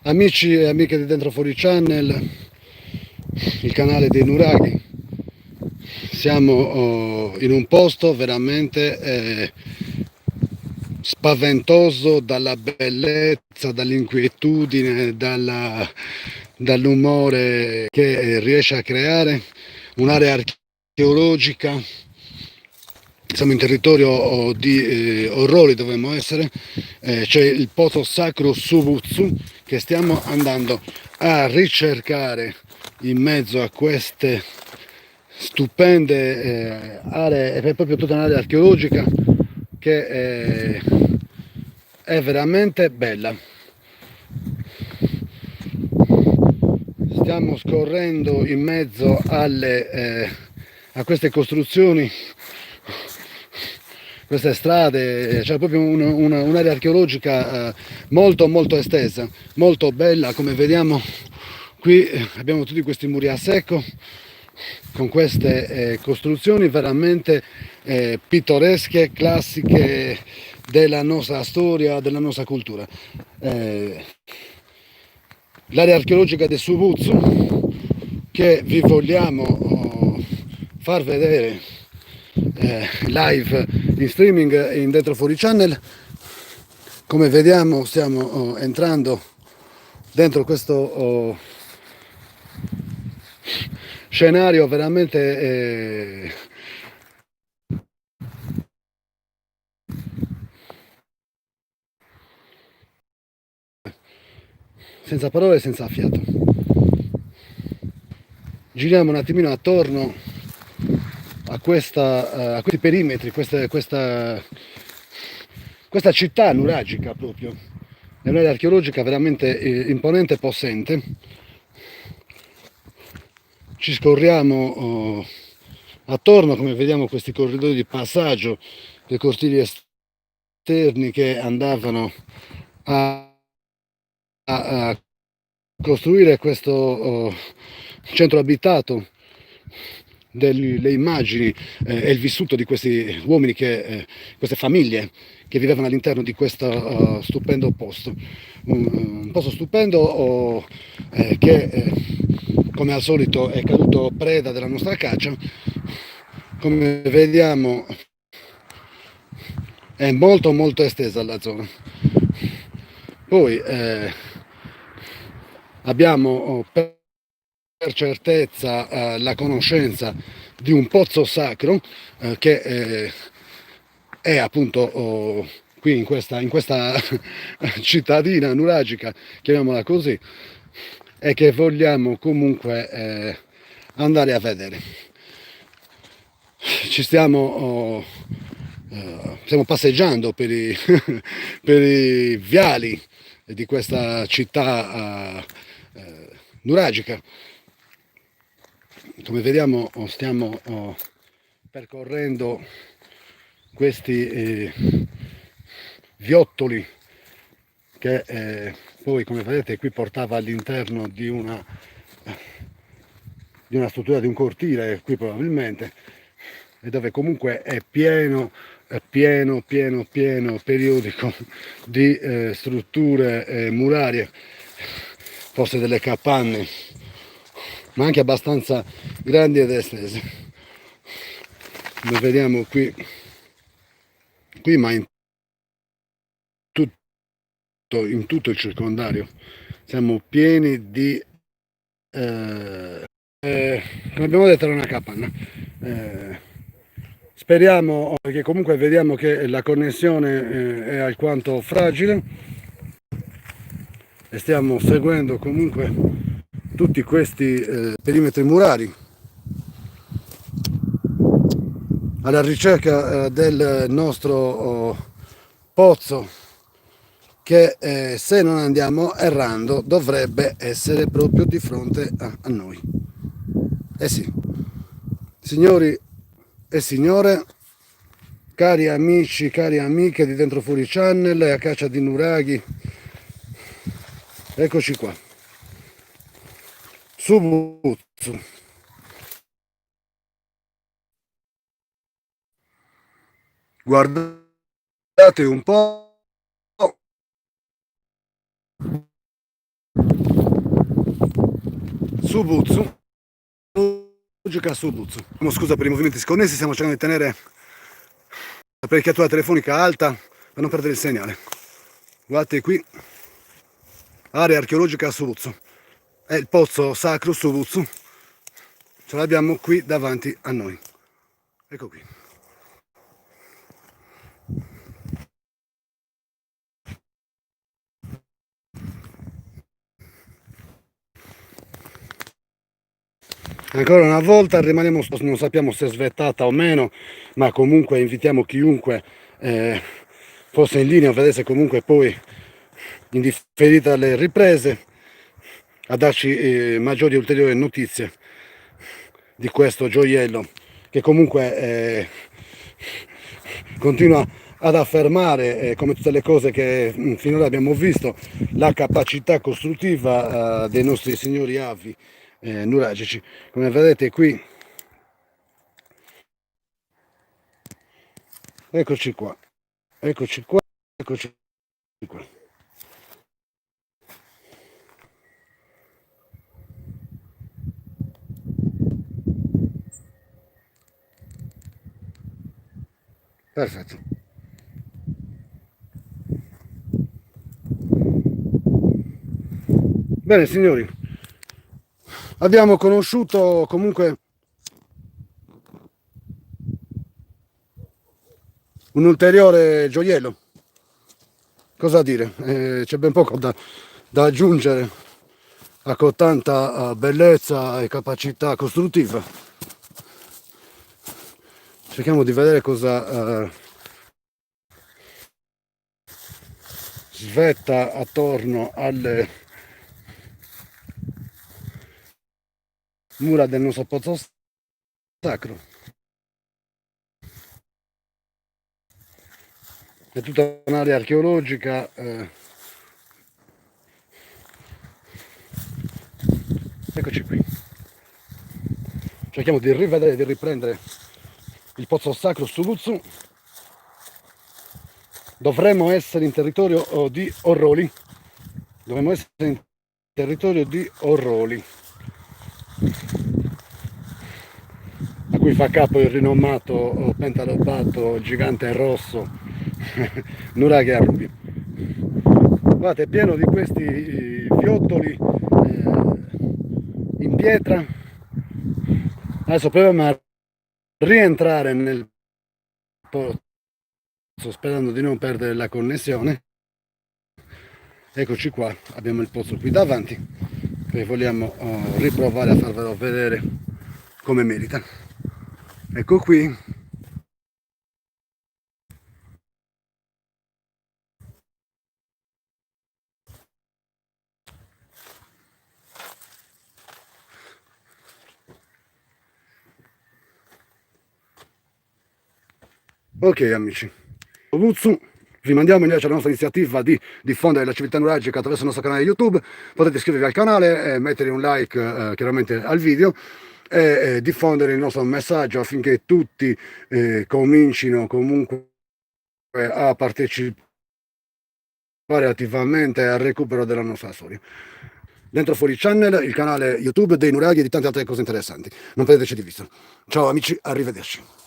Amici e amiche di Dentro Fuori Channel, il canale dei Nuraghi, siamo in un posto veramente spaventoso dalla bellezza, dall'inquietudine, dall'umore che riesce a creare, un'area archeologica. Siamo in territorio di orrori, dovremmo essere. C'è il pozzo sacro Subuzzu che stiamo andando a ricercare in mezzo a queste stupende aree. È proprio tutta un'area archeologica che è veramente bella. Stiamo scorrendo in mezzo a queste costruzioni, queste strade. C'è proprio un'area archeologica molto molto estesa, molto bella. Come vediamo qui abbiamo tutti questi muri a secco con queste costruzioni veramente pittoresche, classiche della nostra storia, della nostra cultura. L'area archeologica del Subuzzu che vi vogliamo far vedere live in streaming in Dentro Fuori Channel. Come vediamo stiamo entrando dentro questo scenario veramente senza parole e senza fiato. Giriamo un attimino attorno a questi perimetri, questa città nuragica proprio. È un'area archeologica veramente imponente e possente. Ci scorriamo attorno, come vediamo, questi corridoi di passaggio, dei cortili esterni che andavano a costruire questo centro abitato, delle immagini e il vissuto di questi uomini, queste famiglie che vivevano all'interno di questo stupendo posto. Un posto stupendo che come al solito è caduto preda della nostra caccia. Come vediamo è molto molto estesa la zona. Poi abbiamo per certezza la conoscenza di un pozzo sacro che è appunto qui in questa cittadina nuragica, chiamiamola così, e che vogliamo comunque andare a vedere. Ci stiamo passeggiando per per i viali di questa città nuragica. Come vediamo stiamo percorrendo questi viottoli che poi, come vedete, qui portava all'interno di una struttura, di un cortile qui probabilmente, e dove comunque è pieno periodico di strutture murarie, forse delle capanne, ma anche abbastanza grandi ed estese. Lo vediamo qui ma in tutto il circondario siamo pieni di come abbiamo detto era una capanna. Speriamo, perché comunque vediamo che la connessione è alquanto fragile, e stiamo seguendo comunque tutti questi perimetri murari alla ricerca del nostro pozzo che se non andiamo errando dovrebbe essere proprio di fronte a noi. Sì, signori e signore, cari amici, cari amiche di Dentro Fuori Channel e a caccia di nuraghi, eccoci qua. Subuzzu. Guardate un po'. Subuzzu, logica Subuzzu. Scusa per i movimenti sconnessi, stiamo cercando di tenere l'apparecchiatura telefonica alta per non perdere il segnale. Guardate qui, area archeologica Subuzzu, è il pozzo sacro Subuzzu, ce l'abbiamo qui davanti a noi, ecco qui. Ancora una volta rimaniamo, non sappiamo se è svettata o meno, ma comunque invitiamo chiunque fosse in linea a vedere comunque poi in differita le riprese a darci maggiori e ulteriori notizie di questo gioiello che comunque continua ad affermare, come tutte le cose che finora abbiamo visto, la capacità costruttiva dei nostri signori avi nuragici. Come vedete qui, eccoci qua, eccoci qua, eccoci qua. Perfetto. Bene signori, abbiamo conosciuto comunque un ulteriore gioiello. Cosa dire? C'è ben poco da aggiungere a tanta bellezza e capacità costruttiva. Cerchiamo di vedere cosa svetta attorno alle mura del nostro pozzo sacro. È tutta un'area archeologica eccoci qui. Cerchiamo di rivedere e di riprendere il pozzo sacro Subuzzu. Dovremmo essere in territorio di Orroli. Dovremmo essere in territorio di Orroli, a cui fa capo il rinomato pentalobato gigante rosso Nuraghe a Rubio. Guardate, è pieno di questi viottoli in pietra. Adesso proviamo a rientrare nel pozzo sperando di non perdere la connessione. Eccoci qua, abbiamo il pozzo qui davanti e vogliamo riprovare a farvelo vedere come merita. Ecco qui. Ok amici, Subuzzu, vi mandiamo invece alla nostra iniziativa di diffondere la civiltà nuragica attraverso il nostro canale YouTube. Potete iscrivervi al canale e mettere un like chiaramente al video e diffondere il nostro messaggio affinché tutti comincino comunque a partecipare attivamente al recupero della nostra storia. Dentro Fuori Channel, il canale YouTube dei Nuraghi e di tante altre cose interessanti. Non perdeteci di vista. Ciao amici, arrivederci.